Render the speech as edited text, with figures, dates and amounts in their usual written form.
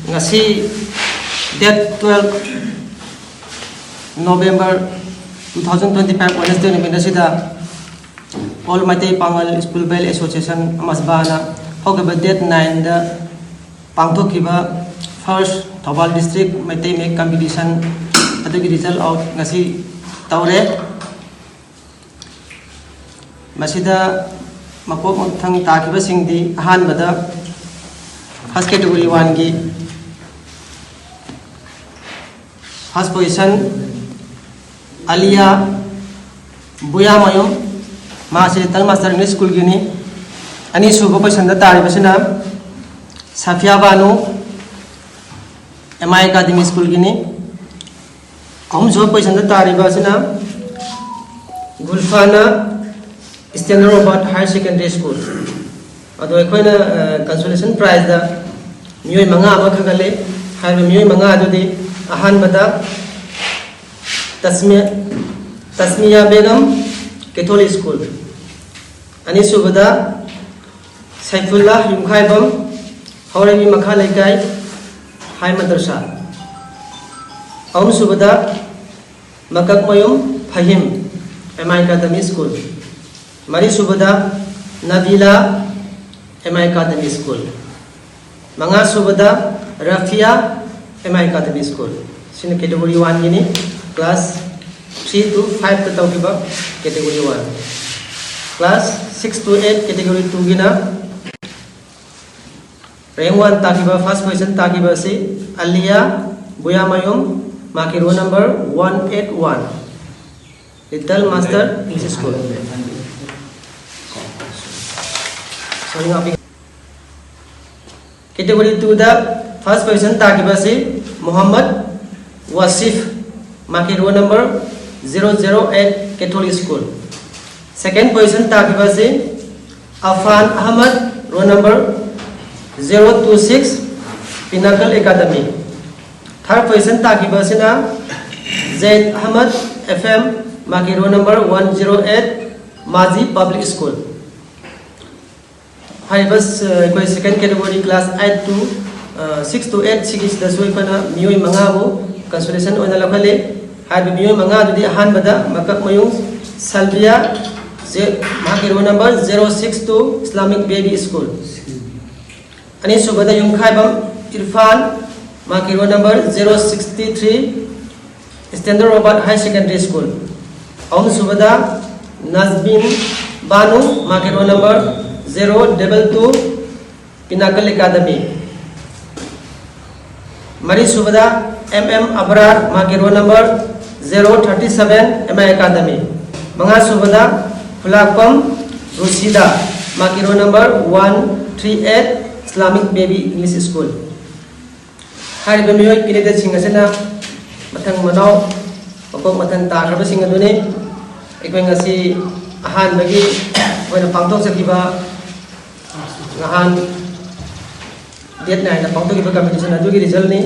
ngasi date 12 November 2025 Wednesday numit asida All Maitai Pangal School Bell Association Amasbana hogaba date 9 da pangthokiba first Thobal district Maitai Make competition adugi result out ngasi taure masida makop thang takiba singdi ahan bada first category 1 gi first position Alia Buya Mayum Mase Tal Master English School gini ani subo position da tari basina Safia Banu MI Academy School gini ahum subo position da tari basina Gulfana Standard Robert Higher Secondary School ado ekoina consolation prize da miyoi manga ama khagale haiba miyoi manga adudi ahan bada Tasmiya Begum Catholic School ani subada Saifullah Yumkhaibam Hauremi Makha Laikai High Madrasa ahum subada Makak Mayum Fahim MI Academy School mari subada Nabila MI Academy School manga subada Rafia MI Academy School sini category 1 gini class 3 to 5 ta tawkiba category 1 class 6 to 8 category 2 gina rank 1 takiba first position takiba si Alia Buya Mayum maki roll number 181 Little Master English School category 2 da first position takiba si Muhammad Wasif maki roll number 008 Catholic School second position takiba si Afan Ahmad roll number 026 Pinnacle Academy third position takiba sina Zaid Ahmad FM maki roll number 108 Mazi Public School Haibas koi second category class 8 to 6 to 8 sigis da soi pana miyoi mangabu consolation oina lakhale haiba miyoi manga dudi ahan bada Makak Mayung Salbia maki roll number 062 Islamic Baby School ani subada Yumkhaibam Irfan maki roll number 063 Standard Robert High Secondary School ahum subada Nazbin Banu maki roll number 022 Pinnacle Academy mari subada MM Abrar maki roll number 037 MI Academy manga subada Fulakpam Rusida maki roll number 138 Islamic Baby English School hariba miyoi candidate sing asena mathang manau makok mathang tagraba sing aduni ekoi ngasi ahan bagi oina pangtok sakiba ngahan date 9 na pangtok iba competition adugi result ni